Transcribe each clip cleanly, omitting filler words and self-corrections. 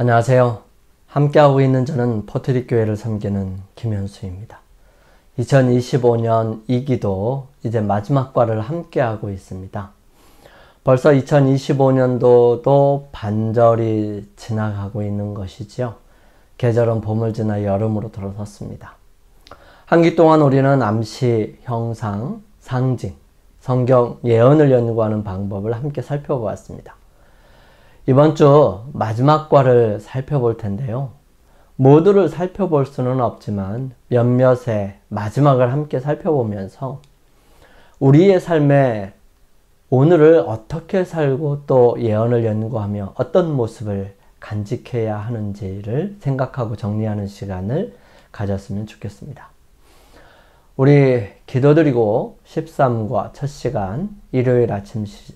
안녕하세요. 함께하고 있는 저는 포트리 교회를 섬기는 김현수입니다. 2025년 2기도 이제 마지막 과를 함께하고 있습니다. 벌써 2025년도도 반절이 지나가고 있는 것이지요. 계절은 봄을 지나 여름으로 들어섰습니다. 한 기 동안 우리는 암시, 형상, 상징, 성경 예언을 연구하는 방법을 함께 살펴보았습니다. 이번 주 마지막 과를 살펴볼 텐데요. 모두를 살펴볼 수는 없지만 몇몇의 마지막을 함께 살펴보면서 우리의 삶에 오늘을 어떻게 살고 또 예언을 연구하며 어떤 모습을 간직해야 하는지를 생각하고 정리하는 시간을 가졌으면 좋겠습니다. 우리 기도드리고 13과 첫 시간 일요일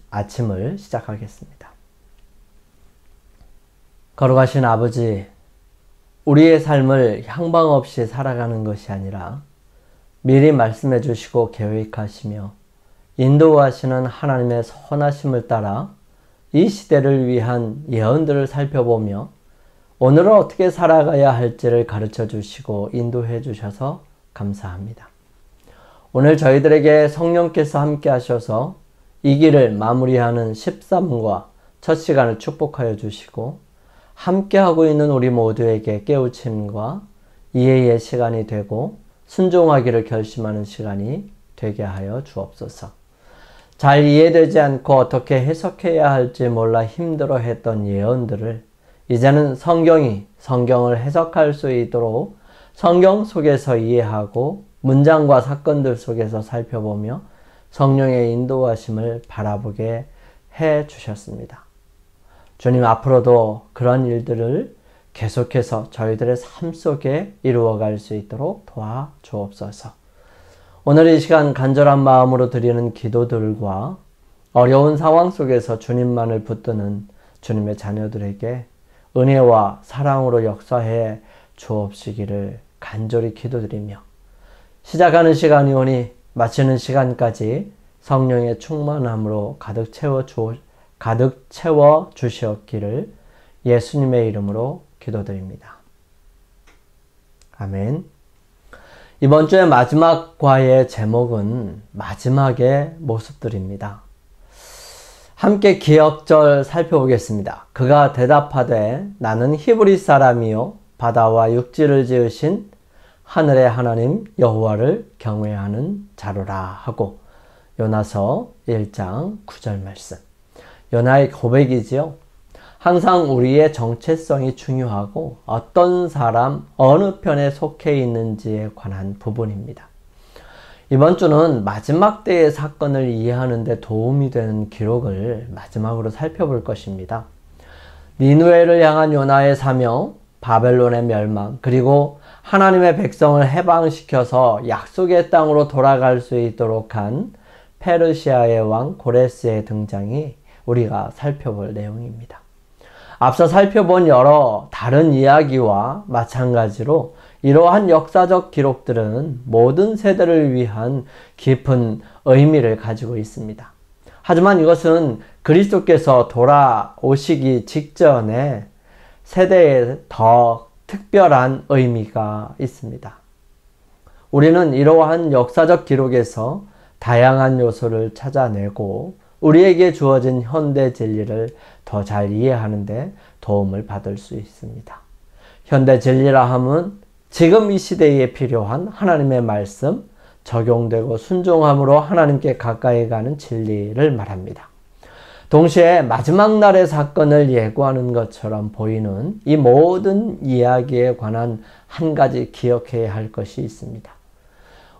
아침을 시작하겠습니다. 거룩하신 아버지, 우리의 삶을 향방 없이 살아가는 것이 아니라 미리 말씀해 주시고 계획하시며 인도하시는 하나님의 선하심을 따라 이 시대를 위한 예언들을 살펴보며 오늘은 어떻게 살아가야 할지를 가르쳐 주시고 인도해 주셔서 감사합니다. 오늘 저희들에게 성령께서 함께 하셔서 이 길을 마무리하는 13과 첫 시간을 축복하여 주시고 함께하고 있는 우리 모두에게 깨우침과 이해의 시간이 되고 순종하기를 결심하는 시간이 되게 하여 주옵소서. 잘 이해되지 않고 어떻게 해석해야 할지 몰라 힘들어했던 예언들을 이제는 성경을 해석할 수 있도록 성경 속에서 이해하고 문장과 사건들 속에서 살펴보며 성령의 인도하심을 바라보게 해 주셨습니다. 주님, 앞으로도 그런 일들을 계속해서 저희들의 삶 속에 이루어갈 수 있도록 도와주옵소서. 오늘 이 시간 간절한 마음으로 드리는 기도들과 어려운 상황 속에서 주님만을 붙드는 주님의 자녀들에게 은혜와 사랑으로 역사해 주옵시기를 간절히 기도드리며 시작하는 시간이 오니 마치는 시간까지 성령의 충만함으로 가득 채워 주시옵기를 예수님의 이름으로 기도드립니다. 아멘. 이번 주의 마지막 과의 제목은 마지막의 모습들입니다. 함께 기억절 살펴보겠습니다. 그가 대답하되 나는 히브리 사람이요 바다와 육지를 지으신 하늘의 하나님 여호와를 경외하는 자로라 하고 요나서 1장 9절 말씀. 요나의 고백이지요. 항상 우리의 정체성이 중요하고 어떤 사람, 어느 편에 속해 있는지에 관한 부분입니다. 이번 주는 마지막 때의 사건을 이해하는 데 도움이 되는 기록을 마지막으로 살펴볼 것입니다. 니느웨를 향한 요나의 사명, 바벨론의 멸망, 그리고 하나님의 백성을 해방시켜서 약속의 땅으로 돌아갈 수 있도록 한 페르시아의 왕 고레스의 등장이 우리가 살펴볼 내용입니다. 앞서 살펴본 여러 다른 이야기와 마찬가지로 이러한 역사적 기록들은 모든 세대를 위한 깊은 의미를 가지고 있습니다. 하지만 이것은 그리스도께서 돌아오시기 직전에 세대에 더 특별한 의미가 있습니다. 우리는 이러한 역사적 기록에서 다양한 요소를 찾아내고 우리에게 주어진 현대 진리를 더 잘 이해하는 데 도움을 받을 수 있습니다. 현대 진리라 함은 지금 이 시대에 필요한 하나님의 말씀, 적용되고 순종함으로 하나님께 가까이 가는 진리를 말합니다. 동시에 마지막 날의 사건을 예고하는 것처럼 보이는 이 모든 이야기에 관한 한 가지 기억해야 할 것이 있습니다.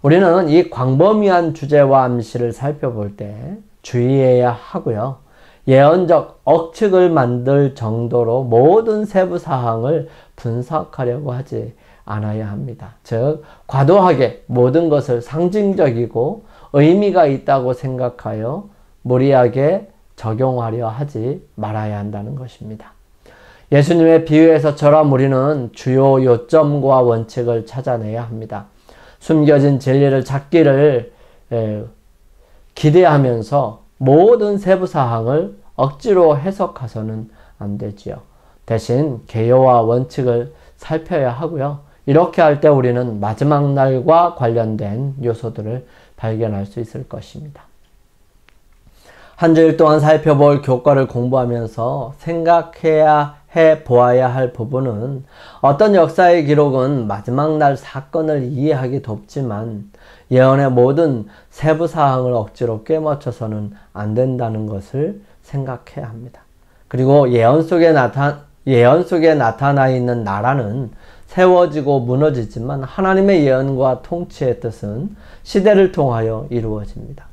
우리는 이 광범위한 주제와 암시를 살펴볼 때 주의해야 하고요. 예언적 억측을 만들 정도로 모든 세부 사항을 분석하려고 하지 않아야 합니다. 즉, 과도하게 모든 것을 상징적이고 의미가 있다고 생각하여 무리하게 적용하려 하지 말아야 한다는 것입니다. 예수님의 비유에서처럼 우리는 주요 요점과 원칙을 찾아내야 합니다. 숨겨진 진리를 찾기를 기대하면서 모든 세부 사항을 억지로 해석해서는 안 되지요. 대신 개요와 원칙을 살펴야 하고요. 이렇게 할 때 우리는 마지막 날과 관련된 요소들을 발견할 수 있을 것입니다. 한 주일 동안 살펴볼 교과를 공부하면서 생각해야 해 보아야 할 부분은 어떤 역사의 기록은 마지막 날 사건을 이해하기 덥지만 예언의 모든 세부 사항을 억지로 꿰맞춰서는 안 된다는 것을 생각해야 합니다. 그리고 예언 속에 나타나 있는 나라는 세워지고 무너지지만 하나님의 예언과 통치의 뜻은 시대를 통하여 이루어집니다.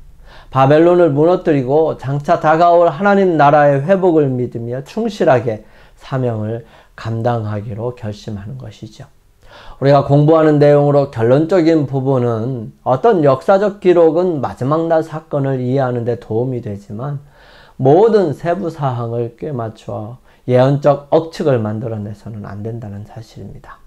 바벨론을 무너뜨리고 장차 다가올 하나님 나라의 회복을 믿으며 충실하게 사명을 감당하기로 결심하는 것이죠. 우리가 공부하는 내용으로 결론적인 부분은 어떤 역사적 기록은 마지막 날 사건을 이해하는 데 도움이 되지만 모든 세부 사항을 꿰맞춰 예언적 억측을 만들어내서는 안 된다는 사실입니다.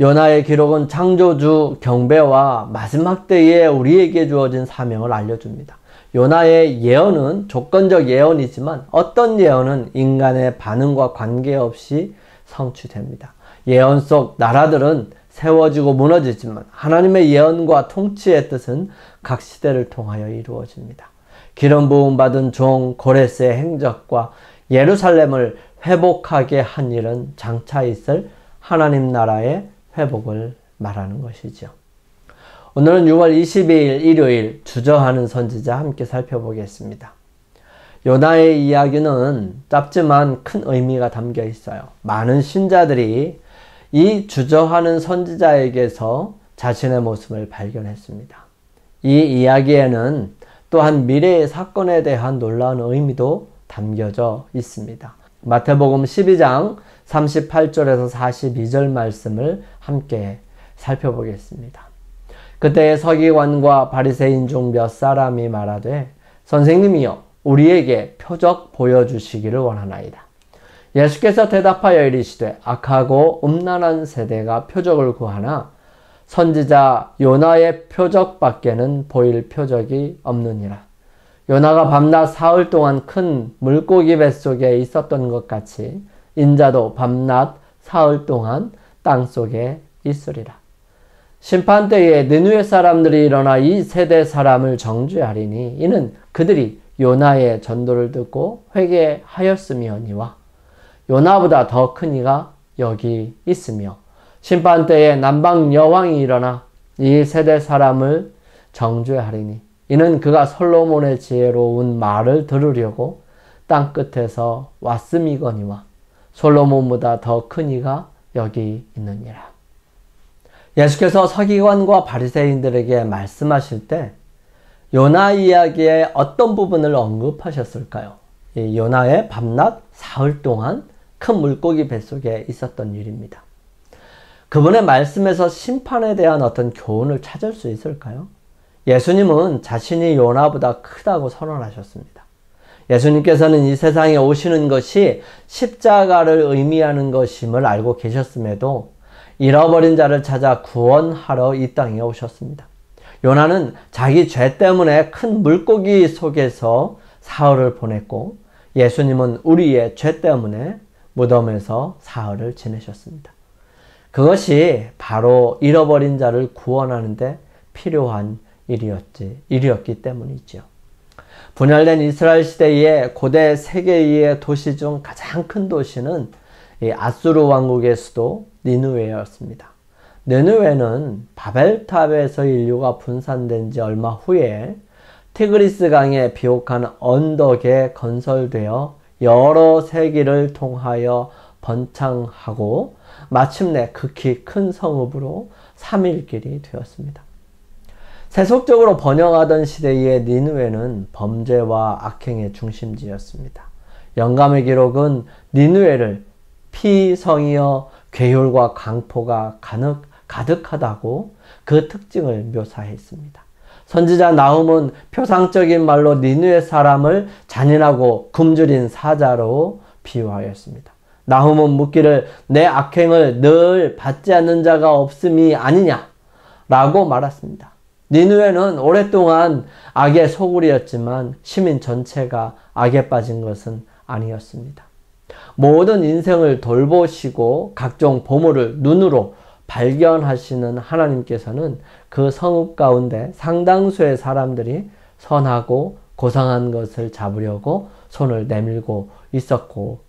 요나의 기록은 창조주 경배와 마지막 때에 우리에게 주어진 사명을 알려줍니다. 요나의 예언은 조건적 예언이지만 어떤 예언은 인간의 반응과 관계없이 성취됩니다. 예언 속 나라들은 세워지고 무너지지만 하나님의 예언과 통치의 뜻은 각 시대를 통하여 이루어집니다. 기름 부음 받은 종 고레스의 행적과 예루살렘을 회복하게 한 일은 장차 있을 하나님 나라의 회복을 말하는 것이죠. 오늘은 6월 22일 일요일 주저하는 선지자 함께 살펴보겠습니다. 요나의 이야기는 짧지만 큰 의미가 담겨 있어요. 많은 신자들이 이 주저하는 선지자에게서 자신의 모습을 발견했습니다. 이 이야기에는 또한 미래의 사건에 대한 놀라운 의미도 담겨져 있습니다. 마태복음 12장 38절에서 42절 말씀을 함께 살펴보겠습니다. 그때 서기관과 바리새인 중 몇 사람이 말하되 선생님이여 우리에게 표적 보여주시기를 원하나이다. 예수께서 대답하여 이르시되 악하고 음란한 세대가 표적을 구하나 선지자 요나의 표적밖에는 보일 표적이 없느니라. 요나가 밤낮 사흘 동안 큰 물고기 뱃속에 있었던 것 같이 인자도 밤낮 사흘 동안 땅속에 있으리라. 심판때에 느느웨 사람들이 일어나 이 세대 사람을 정죄하리니 이는 그들이 요나의 전도를 듣고 회개하였음이오니와 요나보다 더 큰 이가 여기 있으며 심판때에 남방 여왕이 일어나 이 세대 사람을 정죄하리니 이는 그가 솔로몬의 지혜로운 말을 들으려고 땅끝에서 왔음이거니와 솔로몬보다 더 큰 이가 여기 있느니라. 예수께서 서기관과 바리새인들에게 말씀하실 때 요나 이야기의 어떤 부분을 언급하셨을까요? 이 요나의 밤낮 사흘 동안 큰 물고기 뱃속에 있었던 일입니다. 그분의 말씀에서 심판에 대한 어떤 교훈을 찾을 수 있을까요? 예수님은 자신이 요나보다 크다고 선언하셨습니다. 예수님께서는 이 세상에 오시는 것이 십자가를 의미하는 것임을 알고 계셨음에도 잃어버린 자를 찾아 구원하러 이 땅에 오셨습니다. 요나는 자기 죄 때문에 큰 물고기 속에서 사흘을 보냈고 예수님은 우리의 죄 때문에 무덤에서 사흘을 지내셨습니다. 그것이 바로 잃어버린 자를 구원하는 데 필요한 일이었기 때문이죠. 분열된 이스라엘 시대의 고대 세계의 도시 중 가장 큰 도시는 아수르 왕국의 수도 니느웨였습니다. 니느웨는 바벨탑에서 인류가 분산된 지 얼마 후에 티그리스 강에 비옥한 언덕에 건설되어 여러 세기를 통하여 번창하고 마침내 극히 큰 성읍으로 3일길이 되었습니다. 세속적으로 번영하던 시대의 니느웨는 범죄와 악행의 중심지였습니다. 영감의 기록은 니느웨를 피성이여 괴혈과 강포가 가득하다고 그 특징을 묘사했습니다. 선지자 나훔은 표상적인 말로 니느웨 사람을 잔인하고 굶주린 사자로 비유하였습니다. 나훔은 묻기를 내 악행을 늘 받지 않는 자가 없음이 아니냐 라고 말했습니다. 니느웨는 오랫동안 악의 소굴이었지만 시민 전체가 악에 빠진 것은 아니었습니다. 모든 인생을 돌보시고 각종 보물을 눈으로 발견하시는 하나님께서는 그 성읍 가운데 상당수의 사람들이 선하고 고상한 것을 잡으려고 손을 내밀고 있었고,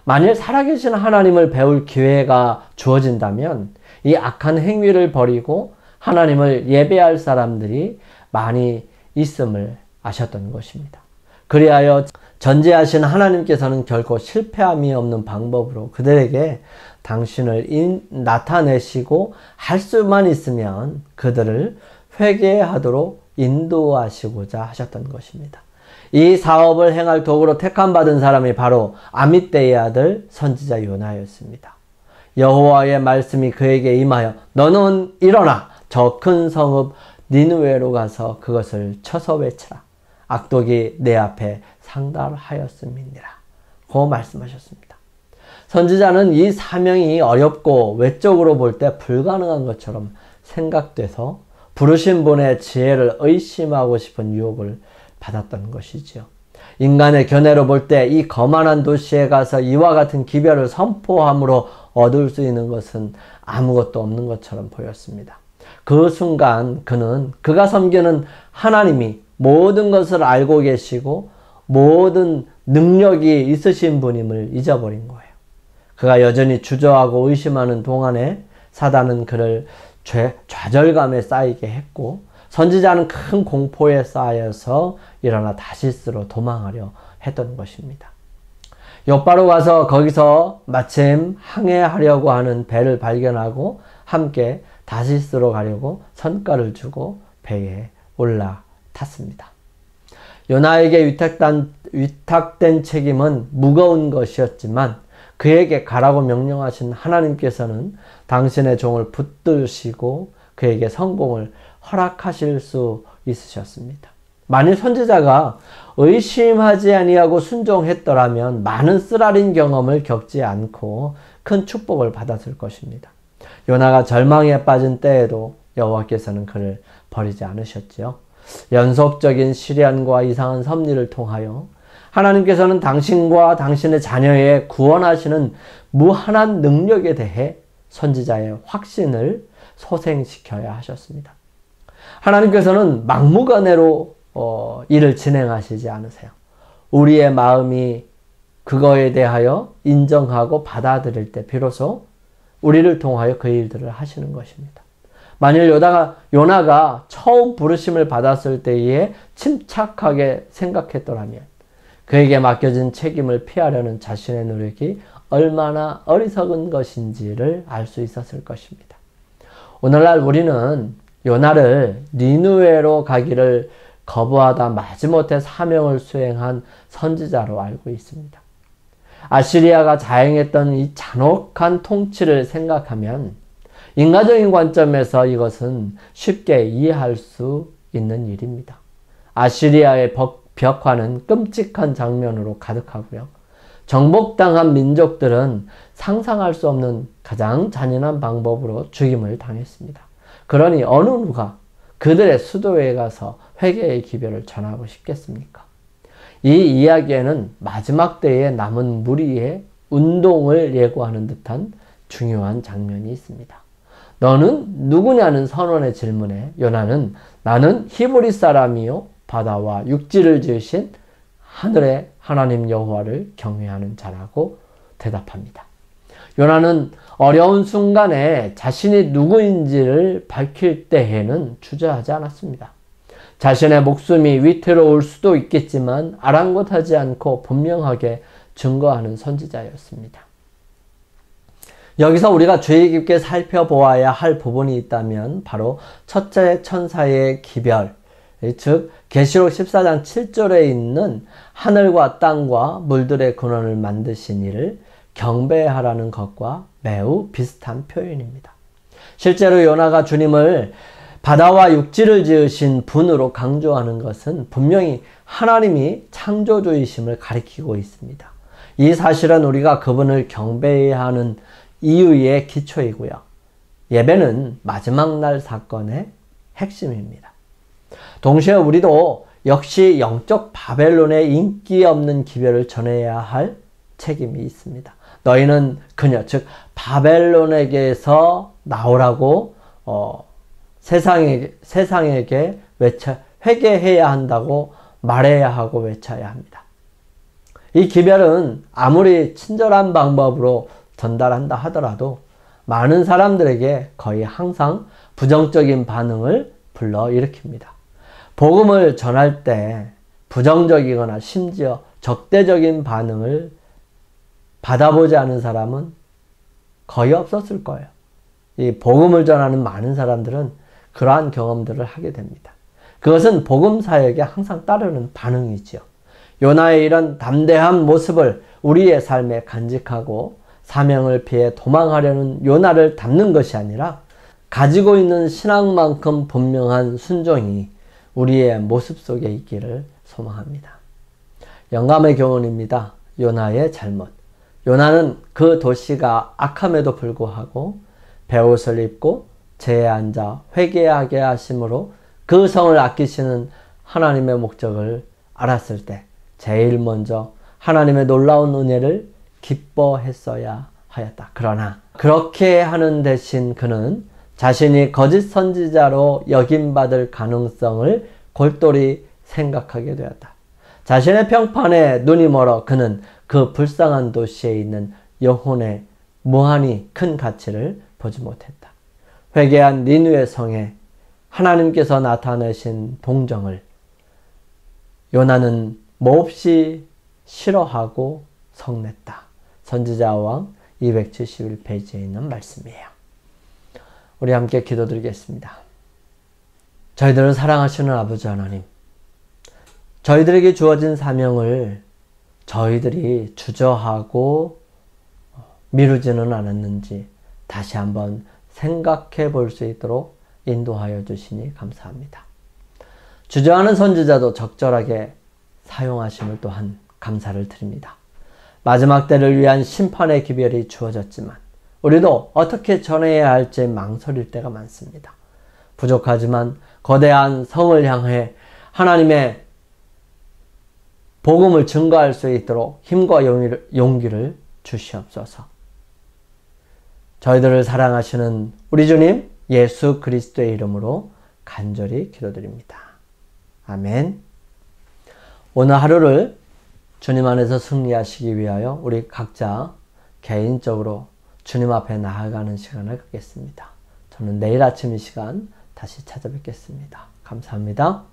만일 살아계신 하나님을 배울 기회가 주어진다면 이 악한 행위를 버리고 하나님을 예배할 사람들이 많이 있음을 아셨던 것입니다. 그리하여 전지하신 하나님께서는 결코 실패함이 없는 방법으로 그들에게 당신을 나타내시고 할 수만 있으면 그들을 회개하도록 인도하시고자 하셨던 것입니다. 이 사업을 행할 도구로 택함받은 사람이 바로 아미떼의 아들 선지자 요나였습니다. 여호와의 말씀이 그에게 임하여 너는 일어나 저 큰 성읍 니느웨로 가서 그것을 쳐서 외치라. 악독이 내 앞에 상달하였음이니라. 고 말씀하셨습니다. 선지자는 이 사명이 어렵고 외적으로 볼 때 불가능한 것처럼 생각돼서 부르신 분의 지혜를 의심하고 싶은 유혹을 받았던 것이지요. 인간의 견해로 볼 때 이 거만한 도시에 가서 이와 같은 기별을 선포함으로 얻을 수 있는 것은 아무것도 없는 것처럼 보였습니다. 그 순간 그는 그가 섬기는 하나님이 모든 것을 알고 계시고 모든 능력이 있으신 분임을 잊어버린 거예요. 그가 여전히 주저하고 의심하는 동안에 사단은 그를 좌절감에 쌓이게 했고, 선지자는 큰 공포에 쌓여서 일어나 다시스로 도망하려 했던 것입니다. 욥바로 가서 거기서 마침 항해하려고 하는 배를 발견하고 함께 다시스로 가려고 선가를 주고 배에 올라탔습니다. 요나에게 위탁된 책임은 무거운 것이었지만 그에게 가라고 명령하신 하나님께서는 당신의 종을 붙드시고 그에게 성공을 허락하실 수 있으셨습니다. 만일 선지자가 의심하지 아니하고 순종했더라면 많은 쓰라린 경험을 겪지 않고 큰 축복을 받았을 것입니다. 요나가 절망에 빠진 때에도 여호와께서는 그를 버리지 않으셨지요. 연속적인 시련과 이상한 섭리를 통하여 하나님께서는 당신과 당신의 자녀의 구원하시는 무한한 능력에 대해 선지자의 확신을 소생시켜야 하셨습니다. 하나님께서는 막무가내로 일을 진행하시지 않으세요. 우리의 마음이 그거에 대하여 인정하고 받아들일 때 비로소 우리를 통하여 그 일들을 하시는 것입니다. 만일 요나가 처음 부르심을 받았을 때에 침착하게 생각했더라면 그에게 맡겨진 책임을 피하려는 자신의 노력이 얼마나 어리석은 것인지를 알 수 있었을 것입니다. 오늘날 우리는 요나를 니느웨로 가기를 거부하다 마지못해 사명을 수행한 선지자로 알고 있습니다. 아시리아가 자행했던 이 잔혹한 통치를 생각하면 인간적인 관점에서 이것은 쉽게 이해할 수 있는 일입니다. 아시리아의 벽화는 끔찍한 장면으로 가득하고요. 정복당한 민족들은 상상할 수 없는 가장 잔인한 방법으로 죽임을 당했습니다. 그러니 어느 누가 그들의 수도에 가서 회개의 기별을 전하고 싶겠습니까? 이 이야기에는 마지막 때에 남은 무리의 운동을 예고하는 듯한 중요한 장면이 있습니다. 너는 누구냐는 선원의 질문에 요나는 나는 히브리 사람이요 바다와 육지를 지으신 하늘의 하나님 여호와를 경외하는 자라고 대답합니다. 요나는 어려운 순간에 자신이 누구인지를 밝힐 때에는 주저하지 않았습니다. 자신의 목숨이 위태로울 수도 있겠지만 아랑곳하지 않고 분명하게 증거하는 선지자였습니다. 여기서 우리가 주의 깊게 살펴보아야 할 부분이 있다면 바로 첫째 천사의 기별, 즉 계시록 14장 7절에 있는 하늘과 땅과 물들의 근원을 만드신 이를 경배하라는 것과 매우 비슷한 표현입니다. 실제로 요나가 주님을 바다와 육지를 지으신 분으로 강조하는 것은 분명히 하나님이 창조주이심을 가리키고 있습니다. 이 사실은 우리가 그분을 경배해야 하는 이유의 기초이고요. 예배는 마지막 날 사건의 핵심입니다. 동시에 우리도 역시 영적 바벨론의 인기 없는 기별을 전해야 할 책임이 있습니다. 너희는 그녀, 즉 바벨론에게서 나오라고 세상에게 회개해야 한다고 말해야 하고 외쳐야 합니다. 이 기별은 아무리 친절한 방법으로 전달한다 하더라도 많은 사람들에게 거의 항상 부정적인 반응을 불러일으킵니다. 복음을 전할 때 부정적이거나 심지어 적대적인 반응을 받아보지 않은 사람은 거의 없었을 거예요. 이 복음을 전하는 많은 사람들은 그러한 경험들을 하게 됩니다. 그것은 복음 사역에 항상 따르는 반응이지요. 요나의 이런 담대한 모습을 우리의 삶에 간직하고 사명을 피해 도망하려는 요나를 닮는 것이 아니라 가지고 있는 신앙만큼 분명한 순종이 우리의 모습 속에 있기를 소망합니다. 영감의 교훈입니다. 요나의 잘못. 요나는 그 도시가 악함에도 불구하고 베옷을 입고 제에 앉아 회개하게 하심으로 그 성을 아끼시는 하나님의 목적을 알았을 때 제일 먼저 하나님의 놀라운 은혜를 기뻐했어야 하였다. 그러나 그렇게 하는 대신 그는 자신이 거짓 선지자로 여김받을 가능성을 골똘히 생각하게 되었다. 자신의 평판에 눈이 멀어 그는 그 불쌍한 도시에 있는 영혼의 무한히 큰 가치를 보지 못했다. 회개한 니느웨 성에 하나님께서 나타내신 동정을 요나는 몹시 싫어하고 성냈다. 선지자왕 271페이지에 있는 말씀이에요. 우리 함께 기도드리겠습니다. 저희들을 사랑하시는 아버지 하나님, 저희들에게 주어진 사명을 저희들이 주저하고 미루지는 않았는지 다시 한번 생각해 볼 수 있도록 인도하여 주시니 감사합니다. 주저하는 선지자도 적절하게 사용하심을 또한 감사를 드립니다. 마지막 때를 위한 심판의 기별이 주어졌지만 우리도 어떻게 전해야 할지 망설일 때가 많습니다. 부족하지만 거대한 성을 향해 하나님의 복음을 증거할 수 있도록 힘과 용기를 주시옵소서. 저희들을 사랑하시는 우리 주님 예수 그리스도의 이름으로 간절히 기도드립니다. 아멘. 오늘 하루를 주님 안에서 승리하시기 위하여 우리 각자 개인적으로 주님 앞에 나아가는 시간을 갖겠습니다. 저는 내일 아침 이 시간 다시 찾아뵙겠습니다. 감사합니다.